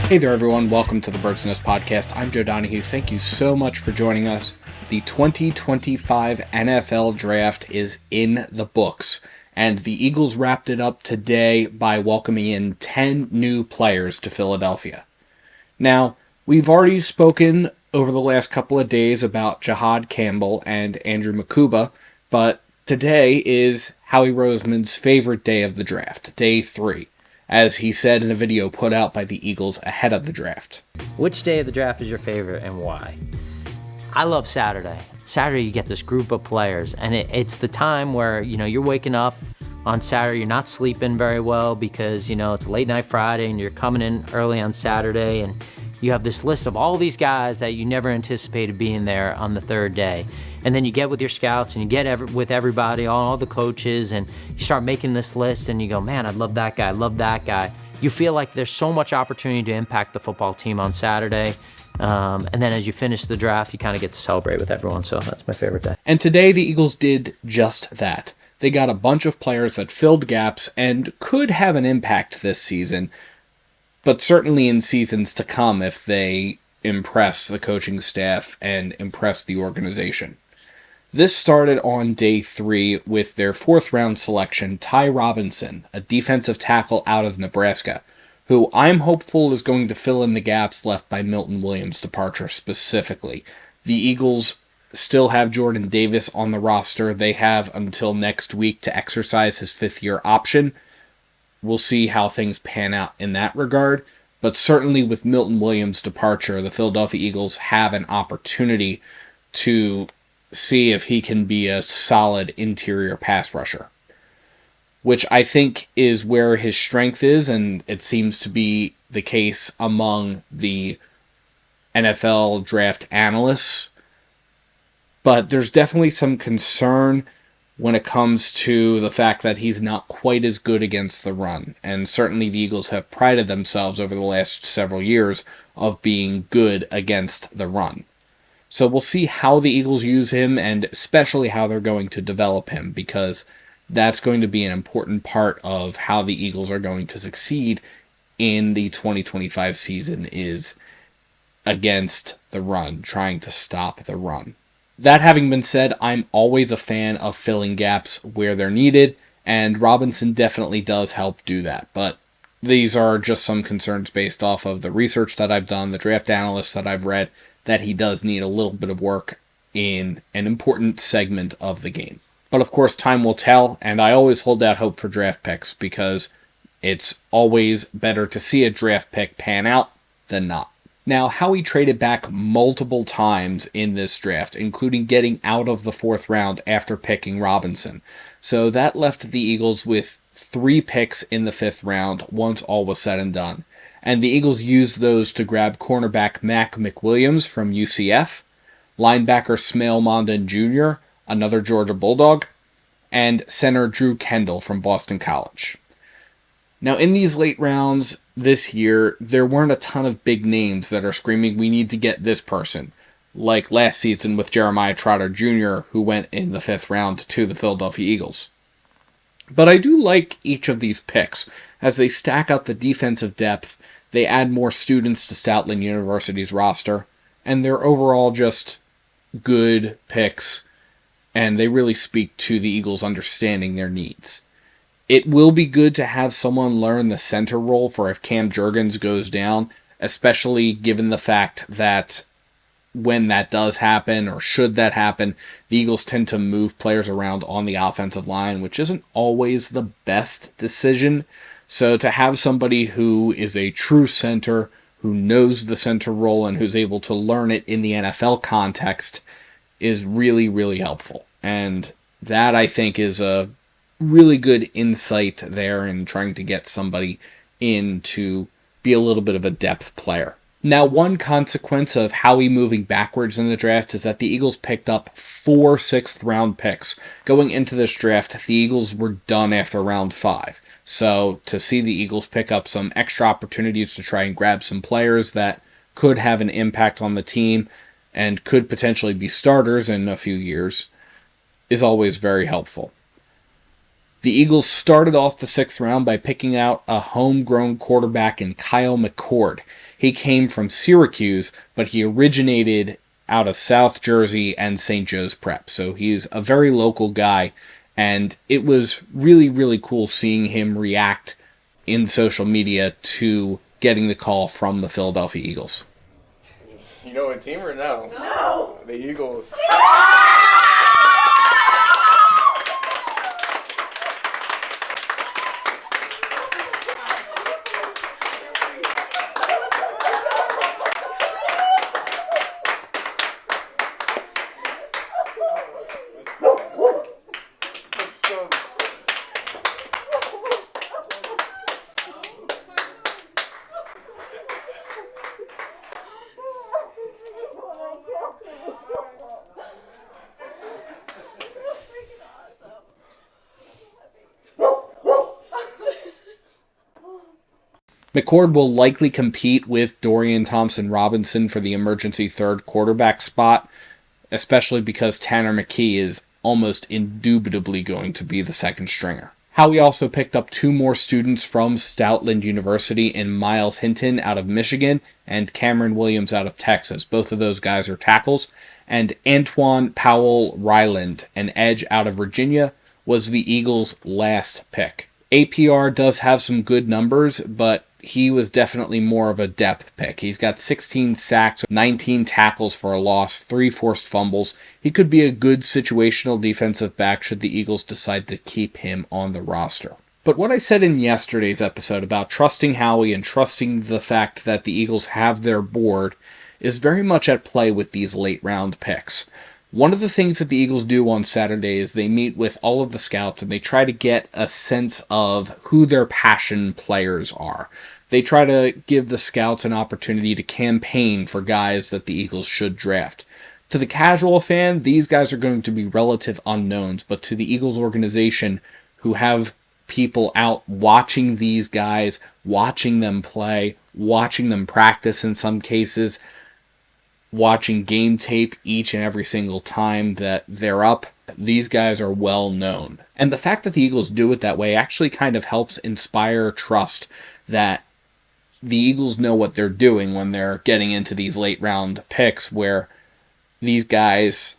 Hey there, everyone. Welcome to the Bird's Nest Podcast. I'm Joe Donahue. Thank you so much for joining us. The 2025 NFL Draft is in the books, and the Eagles wrapped it up today by welcoming in 10 new players to Philadelphia. Now, we've already spoken over the last couple of days about Jahad Campbell and Andrew Mukuba, but today is Howie Roseman's favorite day of the draft, day 3. As he said in a video put out by the Eagles ahead of the draft. Which day of the draft is your favorite and why? I love Saturday. Saturday you get this group of players and it's the time where, you're waking up on Saturday, you're not sleeping very well because, it's a late night Friday and you're coming in early on Saturday and you have this list of all these guys that you never anticipated being there on the third day. And then you get with your scouts and you get with everybody, all the coaches, and you start making this list and you go, man, I love that guy, I love that guy. You feel like there's so much opportunity to impact the football team on Saturday. And then as you finish the draft, you kind of get to celebrate with everyone. So that's my favorite day. And today the Eagles did just that. They got a bunch of players that filled gaps and could have an impact this season, but certainly in seasons to come if they impress the coaching staff and impress the organization. This started on day 3 with their 4th round selection, Ty Robinson, a defensive tackle out of Nebraska, who I'm hopeful is going to fill in the gaps left by Milton Williams' departure specifically. The Eagles still have Jordan Davis on the roster. They have until next week to exercise his 5th-year option. We'll see how things pan out in that regard, but certainly with Milton Williams' departure, the Philadelphia Eagles have an opportunity to see if he can be a solid interior pass rusher, which I think is where his strength is, and it seems to be the case among the NFL draft analysts. But there's definitely some concern when it comes to the fact that he's not quite as good against the run. And certainly the Eagles have prided themselves over the last several years of being good against the run. So we'll see how the Eagles use him and especially how they're going to develop him, because that's going to be an important part of how the Eagles are going to succeed in the 2025 season is against the run, trying to stop the run. That having been said, I'm always a fan of filling gaps where they're needed, and Robinson definitely does help do that. But these are just some concerns based off of the research that I've done, the draft analysts that I've read, that he does need a little bit of work in an important segment of the game. But of course, time will tell, and I always hold out hope for draft picks because it's always better to see a draft pick pan out than not. Now, Howie traded back multiple times in this draft, including getting out of the 4th round after picking Robinson. So that left the Eagles with 3 picks in the 5th round once all was said and done. And the Eagles used those to grab cornerback Mac McWilliams from UCF, linebacker Smail Mondon Jr., another Georgia Bulldog, and center Drew Kendall from Boston College. Now, in these late rounds this year, there weren't a ton of big names that are screaming, we need to get this person, like last season with Jeremiah Trotter Jr., who went in the 5th round to the Philadelphia Eagles. But I do like each of these picks. As they stack up the defensive depth, they add more students to Stoutland University's roster, and they're overall just good picks, and they really speak to the Eagles understanding their needs. It will be good to have someone learn the center role for if Cam Jurgens goes down, especially given the fact that when that does happen, or should that happen, the Eagles tend to move players around on the offensive line, which isn't always the best decision. So to have somebody who is a true center, who knows the center role, and who's able to learn it in the NFL context is really, really helpful. And that, I think, is a really good insight there in trying to get somebody in to be a little bit of a depth player. Now, one consequence of Howie moving backwards in the draft is that the Eagles picked up 4 6th-round picks. Going into this draft, the Eagles were done after round 5. So to see the Eagles pick up some extra opportunities to try and grab some players that could have an impact on the team and could potentially be starters in a few years is always very helpful. The Eagles started off the 6th round by picking out a homegrown quarterback in Kyle McCord. He came from Syracuse, but he originated out of South Jersey and St. Joe's Prep. So he's a very local guy, and it was really, really cool seeing him react in social media to getting the call from the Philadelphia Eagles. You know what team or no? No! The Eagles. McCord will likely compete with Dorian Thompson-Robinson for the emergency third quarterback spot, especially because Tanner McKee is almost indubitably going to be the second stringer. Howie also picked up 2 more students from Stoutland University in Miles Hinton out of Michigan and Cameron Williams out of Texas. Both of those guys are tackles. And Antoine Powell Ryland, an edge out of Virginia, was the Eagles' last pick. APR does have some good numbers, but he was definitely more of a depth pick. He's got 16 sacks, 19 tackles for a loss, 3 forced fumbles. He could be a good situational defensive back should the Eagles decide to keep him on the roster. But what I said in yesterday's episode about trusting Howie and trusting the fact that the Eagles have their board is very much at play with these late round picks. One of the things that the Eagles do on Saturday is they meet with all of the scouts and they try to get a sense of who their passion players are. They try to give the scouts an opportunity to campaign for guys that the Eagles should draft. To the casual fan, these guys are going to be relative unknowns, but to the Eagles organization who have people out watching these guys, watching them play, watching them practice in some cases, watching game tape each and every single time that they're up, these guys are well known. And the fact that the Eagles do it that way actually kind of helps inspire trust that the Eagles know what they're doing when they're getting into these late round picks where these guys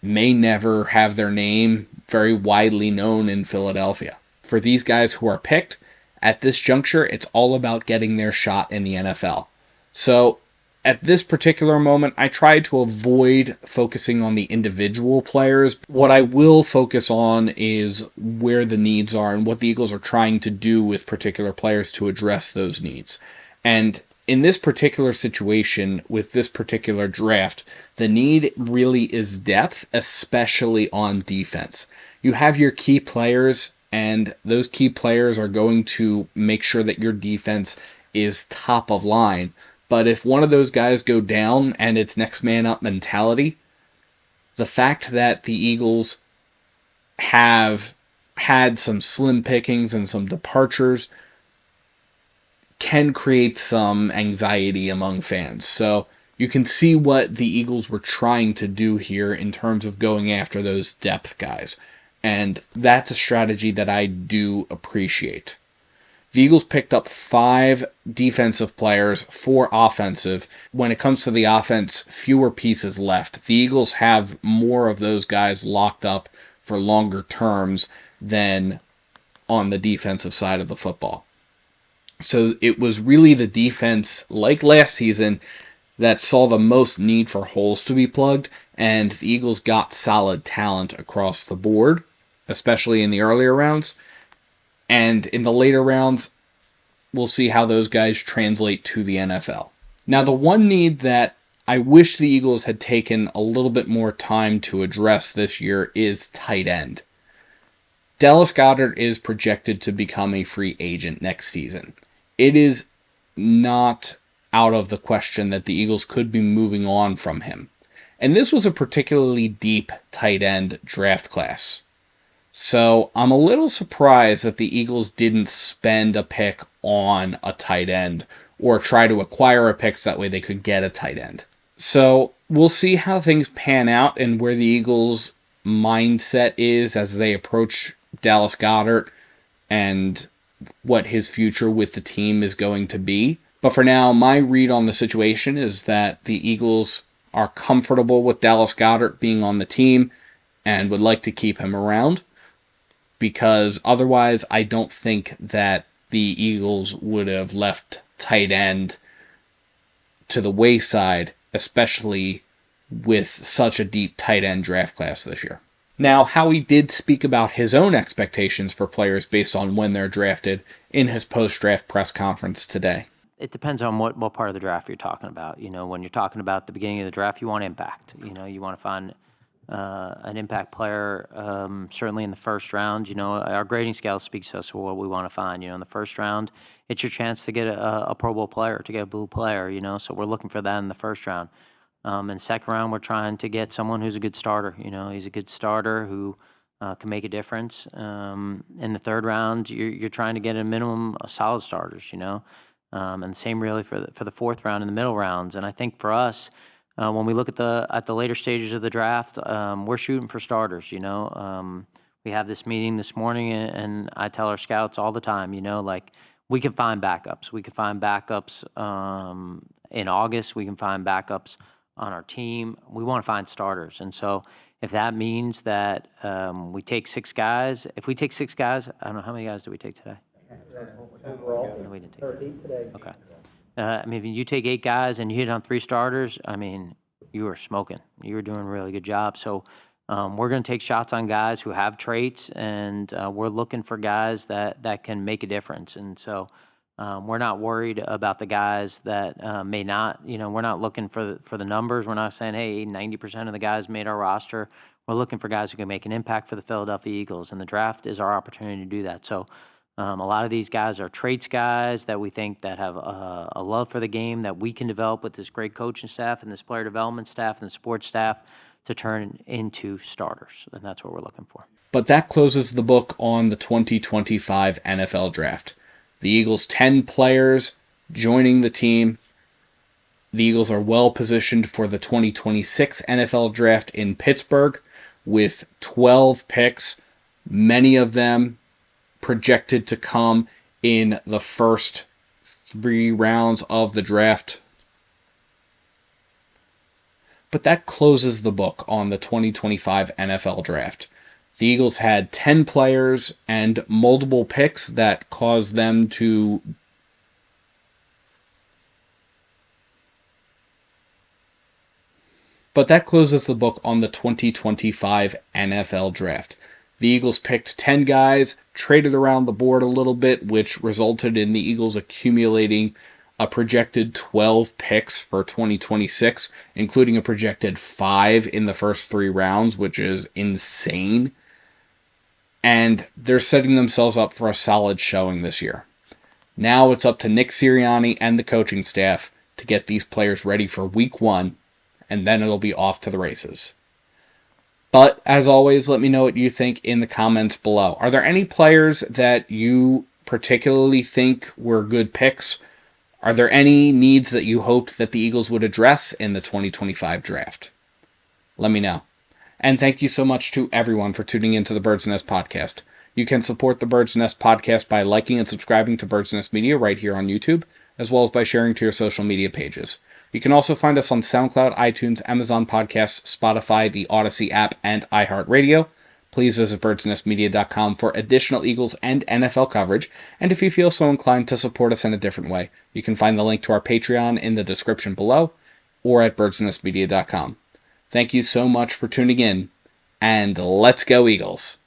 may never have their name very widely known in Philadelphia. For these guys who are picked, at this juncture, it's all about getting their shot in the NFL. So at this particular moment, I try to avoid focusing on the individual players. What I will focus on is where the needs are and what the Eagles are trying to do with particular players to address those needs. And in this particular situation, with this particular draft, the need really is depth, especially on defense. You have your key players, and those key players are going to make sure that your defense is top of line. But if one of those guys go down and it's next man up mentality, the fact that the Eagles have had some slim pickings and some departures can create some anxiety among fans. So you can see what the Eagles were trying to do here in terms of going after those depth guys. And that's a strategy that I do appreciate. The Eagles picked up 5 defensive players, 4 offensive. When it comes to the offense, fewer pieces left. The Eagles have more of those guys locked up for longer terms than on the defensive side of the football. So it was really the defense, like last season, that saw the most need for holes to be plugged, and the Eagles got solid talent across the board, especially in the earlier rounds. And in the later rounds, we'll see how those guys translate to the NFL. Now, the one need that I wish the Eagles had taken a little bit more time to address this year is tight end. Dallas Goedert is projected to become a free agent next season. It is not out of the question that the Eagles could be moving on from him. And this was a particularly deep tight end draft class. So I'm a little surprised that the Eagles didn't spend a pick on a tight end or try to acquire a pick so that way they could get a tight end. So we'll see how things pan out and where the Eagles' mindset is as they approach Dallas Goedert and what his future with the team is going to be. But for now, my read on the situation is that the Eagles are comfortable with Dallas Goedert being on the team and would like to keep him around, because otherwise I don't think that the Eagles would have left tight end to the wayside, especially with such a deep tight end draft class this year. Now, Howie did speak about his own expectations for players based on when they're drafted in his post-draft press conference today. It depends on what part of the draft you're talking about. You know, when you're talking about the beginning of the draft, you want impact. You know, you want to find an impact player, certainly in the first round. You know, our grading scale speaks to us for what we want to find. You know, in the first round, it's your chance to get a Pro Bowl player, to get a blue player, you know, so we're looking for that in the first round. In the second round, we're trying to get someone who's a good starter. You know, he's a good starter who can make a difference. In the third round, you're trying to get a minimum of solid starters, you know, and the same really for the fourth round and the middle rounds. And I think for us, when we look at the later stages of the draft, we're shooting for starters. You know, we have this meeting this morning, and I tell our scouts all the time, you know, like we can find backups. We can find backups in August. We can find backups on our team. We want to find starters, and so if that means that we take 6 guys, if we take 6 guys, I don't know how many guys did we take today. No, we didn't take 8 today. Okay. I mean, if you take 8 guys and you hit on 3 starters, I mean, you were smoking. You were doing a really good job. So we're going to take shots on guys who have traits, and we're looking for guys that can make a difference. And so we're not worried about the guys that may not. You know, we're not looking for the numbers. We're not saying, hey, 90% of the guys made our roster. We're looking for guys who can make an impact for the Philadelphia Eagles, and the draft is our opportunity to do that. So a lot of these guys are traits guys that we think that have a love for the game that we can develop with this great coaching staff and this player development staff and the sports staff to turn into starters, and that's what we're looking for. But that closes the book on the 2025 NFL Draft. The Eagles' 10 players joining the team. The Eagles are well positioned for the 2026 NFL Draft in Pittsburgh with 12 picks, many of them projected to come in the first 3 rounds of the draft. But that closes the book on the 2025 NFL Draft. The Eagles had 10 players and multiple picks that caused them to But that closes the book on the 2025 NFL Draft. The Eagles picked 10 guys, traded around the board a little bit, which resulted in the Eagles accumulating a projected 12 picks for 2026, including a projected 5 in the first 3 rounds, which is insane. And they're setting themselves up for a solid showing this year. Now it's up to Nick Sirianni and the coaching staff to get these players ready for week 1, and then it'll be off to the races. But, as always, let me know what you think in the comments below. Are there any players that you particularly think were good picks? Are there any needs that you hoped that the Eagles would address in the 2025 draft? Let me know. And thank you so much to everyone for tuning into the Bird's Nest Podcast. You can support the Bird's Nest Podcast by liking and subscribing to Bird's Nest Media right here on YouTube, as well as by sharing to your social media pages. You can also find us on SoundCloud, iTunes, Amazon Podcasts, Spotify, the Odyssey app, and iHeartRadio. Please visit birdsnestmedia.com for additional Eagles and NFL coverage, and if you feel so inclined to support us in a different way, you can find the link to our Patreon in the description below or at birdsnestmedia.com. Thank you so much for tuning in, and let's go Eagles!